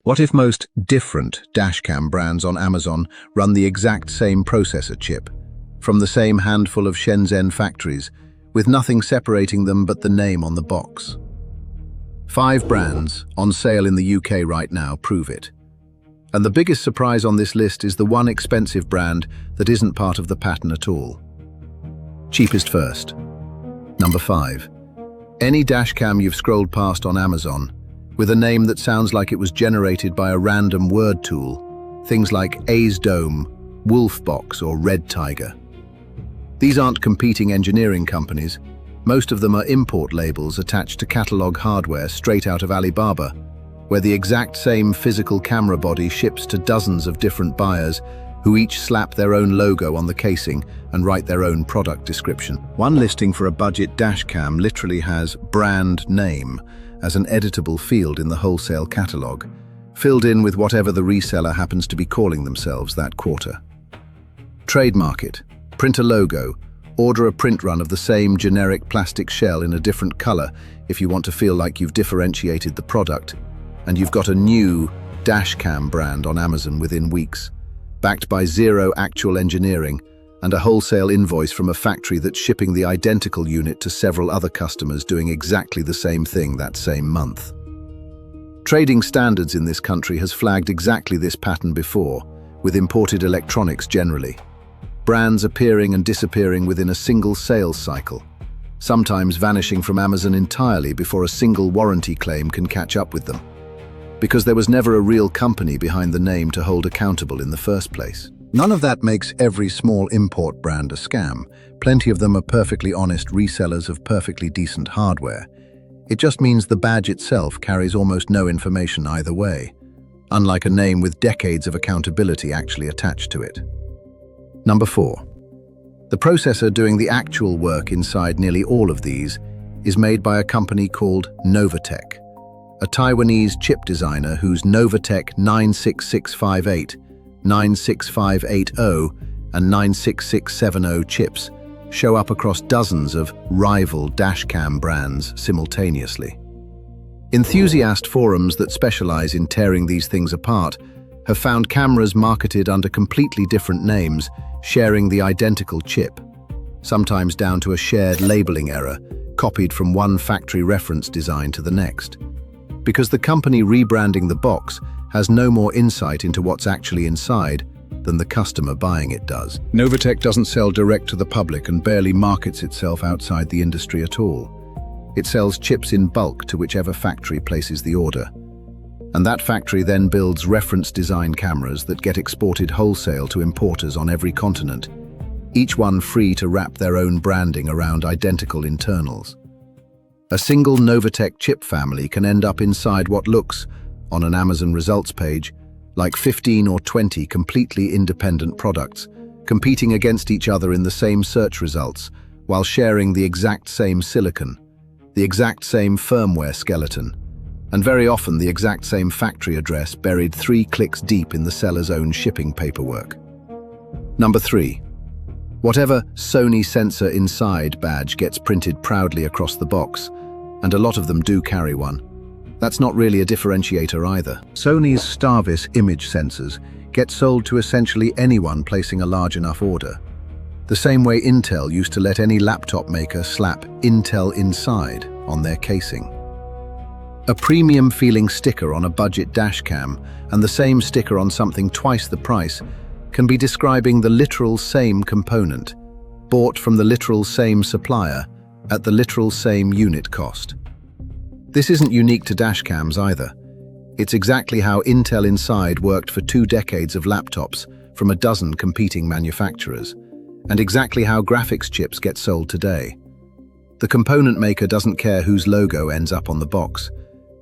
What if most different dashcam brands on Amazon run the exact same processor chip, from the same handful of Shenzhen factories, with nothing separating them but the name on the box? 5 brands on sale in the UK right now prove it. And the biggest surprise on this list is the one expensive brand that isn't part of the pattern at all. Cheapest first. Number 5. Any dashcam you've scrolled past on Amazon, with a name that sounds like it was generated by a random word tool, things like AZDOME, WOLFBOX or REDTIGER. These aren't competing engineering companies. Most of them are import labels attached to catalog hardware straight out of Alibaba, where the exact same physical camera body ships to dozens of different buyers who each slap their own logo on the casing and write their own product description. One listing for a budget dashcam literally has brand name as an editable field in the wholesale catalog, filled in with whatever the reseller happens to be calling themselves that quarter. Trademark it, print a logo, order a print run of the same generic plastic shell in a different color if you want to feel like you've differentiated the product, and you've got a new dashcam brand on Amazon within weeks, backed by zero actual engineering and a wholesale invoice from a factory that's shipping the identical unit to several other customers doing exactly the same thing that same month. Trading standards in this country has flagged exactly this pattern before, with imported electronics generally. Brands appearing and disappearing within a single sales cycle, sometimes vanishing from Amazon entirely before a single warranty claim can catch up with them, because there was never a real company behind the name to hold accountable in the first place. None of that makes every small import brand a scam. Plenty of them are perfectly honest resellers of perfectly decent hardware. It just means the badge itself carries almost no information either way, unlike a name with decades of accountability actually attached to it. Number 4. The processor doing the actual work inside nearly all of these is made by a company called Novatek, a Taiwanese chip designer whose Novatek 96658, 96580, and 96670 chips show up across dozens of rival dashcam brands simultaneously. Enthusiast forums that specialize in tearing these things apart have found cameras marketed under completely different names sharing the identical chip, sometimes down to a shared labeling error copied from one factory reference design to the next, because the company rebranding the box has no more insight into what's actually inside than the customer buying it does. Novatek doesn't sell direct to the public and barely markets itself outside the industry at all. It sells chips in bulk to whichever factory places the order. And that factory then builds reference design cameras that get exported wholesale to importers on every continent, each one free to wrap their own branding around identical internals. A single Novatek chip family can end up inside what looks, on an Amazon results page, like 15 or 20 completely independent products, competing against each other in the same search results, while sharing the exact same silicon, the exact same firmware skeleton, and very often the exact same factory address buried 3 clicks deep in the seller's own shipping paperwork. Number 3. Whatever Sony Sensor Inside badge gets printed proudly across the box, and a lot of them do carry one, that's not really a differentiator either. Sony's Starvis image sensors get sold to essentially anyone placing a large enough order, the same way Intel used to let any laptop maker slap Intel Inside on their casing. A premium-feeling sticker on a budget dashcam and the same sticker on something twice the price can be describing the literal same component, bought from the literal same supplier at the literal same unit cost. This isn't unique to dashcams either. It's exactly how Intel Inside worked for 2 decades of laptops from a dozen competing manufacturers, and exactly how graphics chips get sold today. The component maker doesn't care whose logo ends up on the box,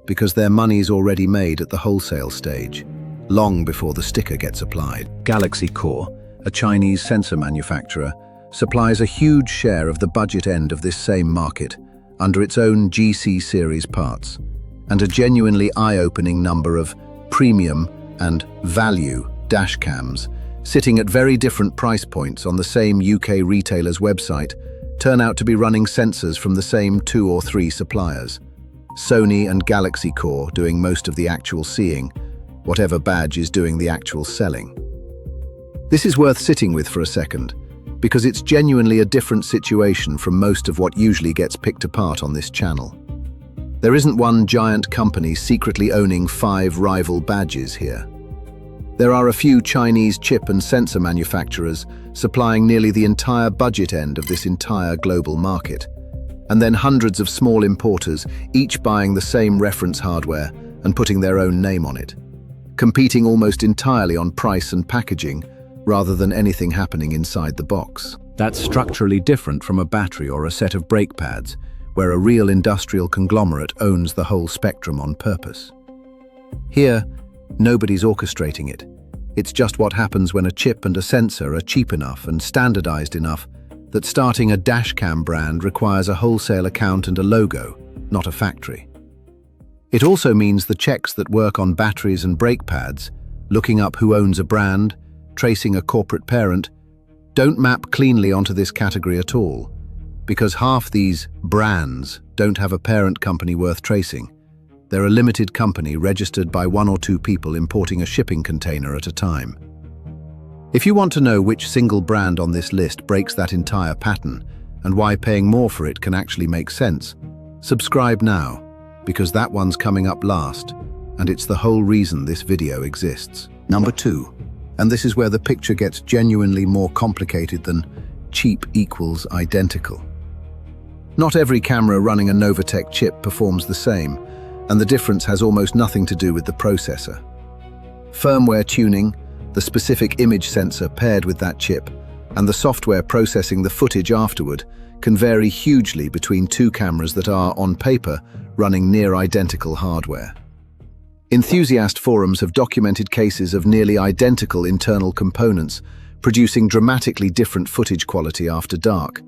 because their money's already made at the wholesale stage, long before the sticker gets applied. Galaxy Core, a Chinese sensor manufacturer, supplies a huge share of the budget end of this same market under its own GC series parts, and a genuinely eye-opening number of premium and value dashcams sitting at very different price points on the same UK retailer's website turn out to be running sensors from the same 2 or 3 suppliers. Sony and Galaxy Core doing most of the actual seeing, whatever badge is doing the actual selling. This is worth sitting with for a second, because it's genuinely a different situation from most of what usually gets picked apart on this channel. There isn't one giant company secretly owning 5 rival badges here. There are a few Chinese chip and sensor manufacturers supplying nearly the entire budget end of this entire global market, and then hundreds of small importers, each buying the same reference hardware and putting their own name on it, competing almost entirely on price and packaging, rather than anything happening inside the box. That's structurally different from a battery or a set of brake pads, where a real industrial conglomerate owns the whole spectrum on purpose. Here, nobody's orchestrating it. It's just what happens when a chip and a sensor are cheap enough and standardized enough that starting a dashcam brand requires a wholesale account and a logo, not a factory. It also means the checks that work on batteries and brake pads, looking up who owns a brand, tracing a corporate parent, don't map cleanly onto this category at all, because half these brands don't have a parent company worth tracing. They're a limited company registered by 1 or 2 people importing a shipping container at a time. If you want to know which single brand on this list breaks that entire pattern and why paying more for it can actually make sense, subscribe now, because that one's coming up last, and it's the whole reason this video exists. Number 2. And this is where the picture gets genuinely more complicated than cheap equals identical. Not every camera running a Novatek chip performs the same, and the difference has almost nothing to do with the processor. Firmware tuning, the specific image sensor paired with that chip, and the software processing the footage afterward can vary hugely between 2 cameras that are, on paper, running near identical hardware. Enthusiast forums have documented cases of nearly identical internal components producing dramatically different footage quality after dark,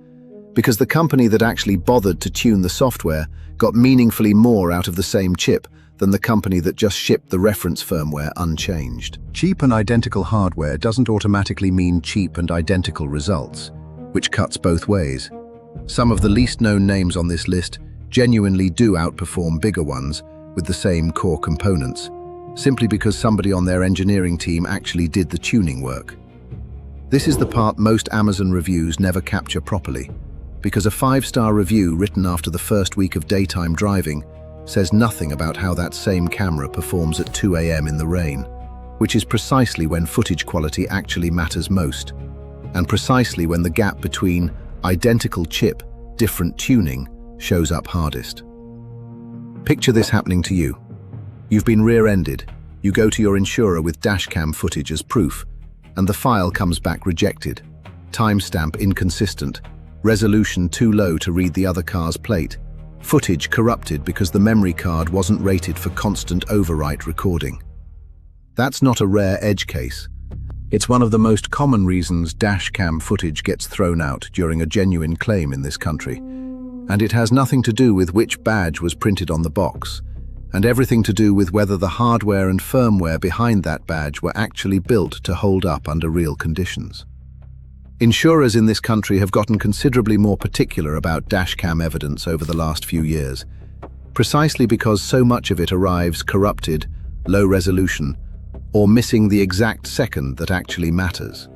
because the company that actually bothered to tune the software got meaningfully more out of the same chip than the company that just shipped the reference firmware unchanged. Cheap and identical hardware doesn't automatically mean cheap and identical results, which cuts both ways. Some of the least known names on this list genuinely do outperform bigger ones with the same core components, simply because somebody on their engineering team actually did the tuning work. This is the part most Amazon reviews never capture properly, because a 5-star review written after the first week of daytime driving says nothing about how that same camera performs at 2 AM in the rain, which is precisely when footage quality actually matters most, and precisely when the gap between identical chip, different tuning shows up hardest. Picture this happening to you. You've been rear-ended, you go to your insurer with dashcam footage as proof, and the file comes back rejected. Timestamp inconsistent, resolution too low to read the other car's plate, footage corrupted because the memory card wasn't rated for constant overwrite recording. That's not a rare edge case. It's one of the most common reasons dashcam footage gets thrown out during a genuine claim in this country. And it has nothing to do with which badge was printed on the box, and everything to do with whether the hardware and firmware behind that badge were actually built to hold up under real conditions. Insurers in this country have gotten considerably more particular about dashcam evidence over the last few years, precisely because so much of it arrives corrupted, low resolution, or missing the exact second that actually matters.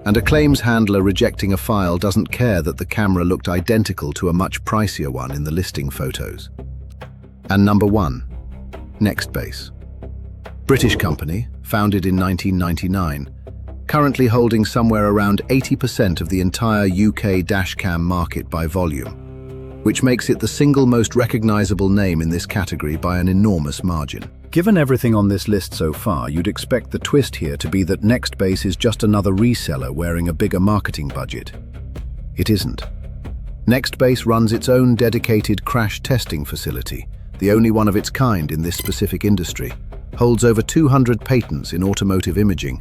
And a claims handler rejecting a file doesn't care that the camera looked identical to a much pricier one in the listing photos. And number 1, Nextbase. British company, founded in 1999, currently holding somewhere around 80% of the entire UK dashcam market by volume, which makes it the single most recognizable name in this category by an enormous margin. Given everything on this list so far, you'd expect the twist here to be that Nextbase is just another reseller wearing a bigger marketing budget. It isn't. Nextbase runs its own dedicated crash testing facility, the only one of its kind in this specific industry, holds over 200 patents in automotive imaging,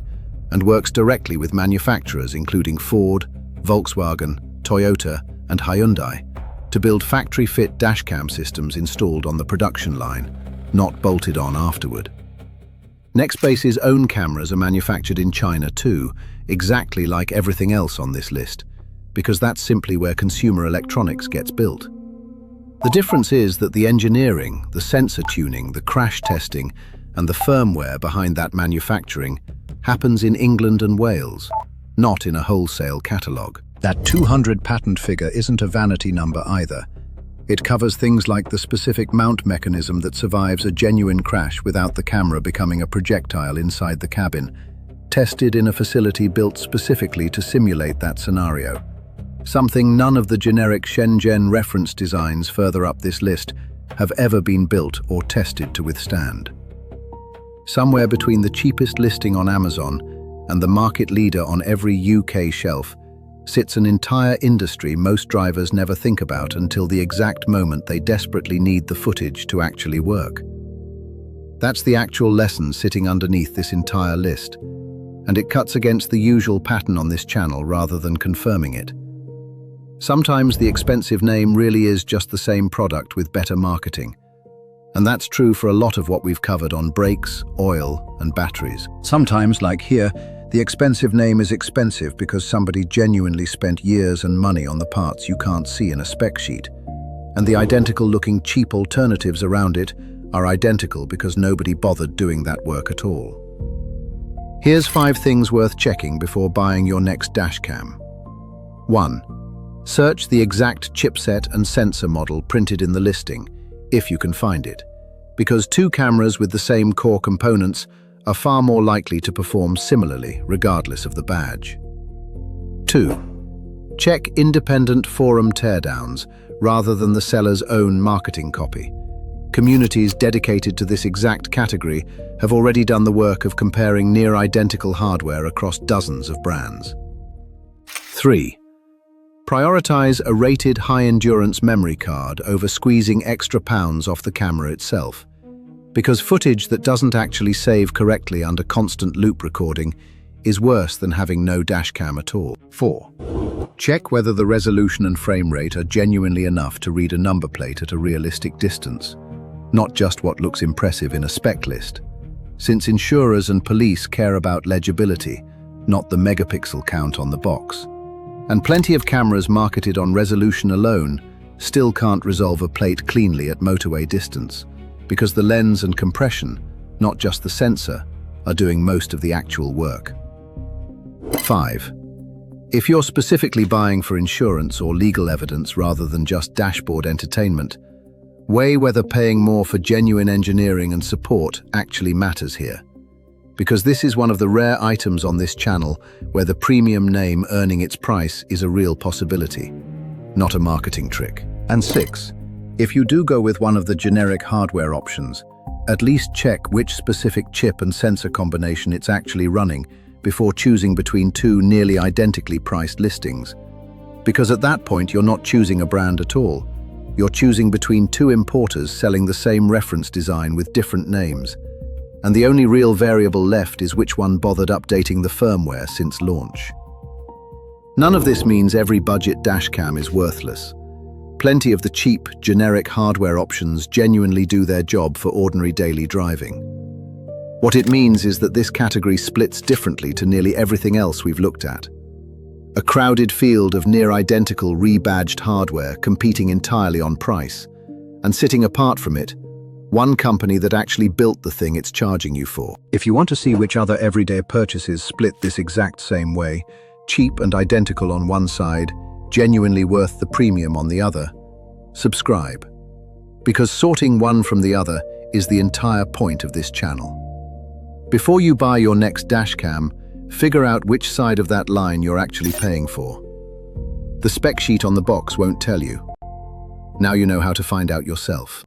and works directly with manufacturers including Ford, Volkswagen, Toyota, and Hyundai to build factory-fit dashcam systems installed on the production line, not bolted on afterward. Nextbase's own cameras are manufactured in China too, exactly like everything else on this list, because that's simply where consumer electronics gets built. The difference is that the engineering, the sensor tuning, the crash testing, and the firmware behind that manufacturing happens in England and Wales, not in a wholesale catalogue. That 200 patent figure isn't a vanity number either. It covers things like the specific mount mechanism that survives a genuine crash without the camera becoming a projectile inside the cabin, tested in a facility built specifically to simulate that scenario. Something none of the generic Shenzhen reference designs further up this list have ever been built or tested to withstand. Somewhere between the cheapest listing on Amazon and the market leader on every UK shelf sits an entire industry most drivers never think about until the exact moment they desperately need the footage to actually work. That's the actual lesson sitting underneath this entire list, and it cuts against the usual pattern on this channel rather than confirming it. Sometimes the expensive name really is just the same product with better marketing. And that's true for a lot of what we've covered on brakes, oil, and batteries. Sometimes, like here, the expensive name is expensive because somebody genuinely spent years and money on the parts you can't see in a spec sheet. And the identical-looking cheap alternatives around it are identical because nobody bothered doing that work at all. Here's 5 things worth checking before buying your next dashcam. 1. Search the exact chipset and sensor model printed in the listing, if you can find it, because 2 cameras with the same core components are far more likely to perform similarly, regardless of the badge. 2. Check independent forum teardowns rather than the seller's own marketing copy. Communities dedicated to this exact category have already done the work of comparing near-identical hardware across dozens of brands. 3. Prioritize a rated high-endurance memory card over squeezing extra pounds off the camera itself, because footage that doesn't actually save correctly under constant loop recording is worse than having no dashcam at all. 4. Check whether the resolution and frame rate are genuinely enough to read a number plate at a realistic distance, not just what looks impressive in a spec list, since insurers and police care about legibility, not the megapixel count on the box. And plenty of cameras marketed on resolution alone still can't resolve a plate cleanly at motorway distance, because the lens and compression, not just the sensor, are doing most of the actual work. 5. If you're specifically buying for insurance or legal evidence rather than just dashboard entertainment, weigh whether paying more for genuine engineering and support actually matters here. Because this is one of the rare items on this channel where the premium name earning its price is a real possibility, not a marketing trick. And 6. If you do go with one of the generic hardware options, at least check which specific chip and sensor combination it's actually running before choosing between 2 nearly identically priced listings. Because at that point you're not choosing a brand at all. You're choosing between 2 importers selling the same reference design with different names. And the only real variable left is which one bothered updating the firmware since launch. None of this means every budget dashcam is worthless. Plenty of the cheap, generic hardware options genuinely do their job for ordinary daily driving. What it means is that this category splits differently to nearly everything else we've looked at. A crowded field of near-identical rebadged hardware competing entirely on price, and sitting apart from it, one company that actually built the thing it's charging you for. If you want to see which other everyday purchases split this exact same way, cheap and identical on one side, genuinely worth the premium on the other, subscribe. Because sorting one from the other is the entire point of this channel. Before you buy your next dashcam, figure out which side of that line you're actually paying for. The spec sheet on the box won't tell you. Now you know how to find out yourself.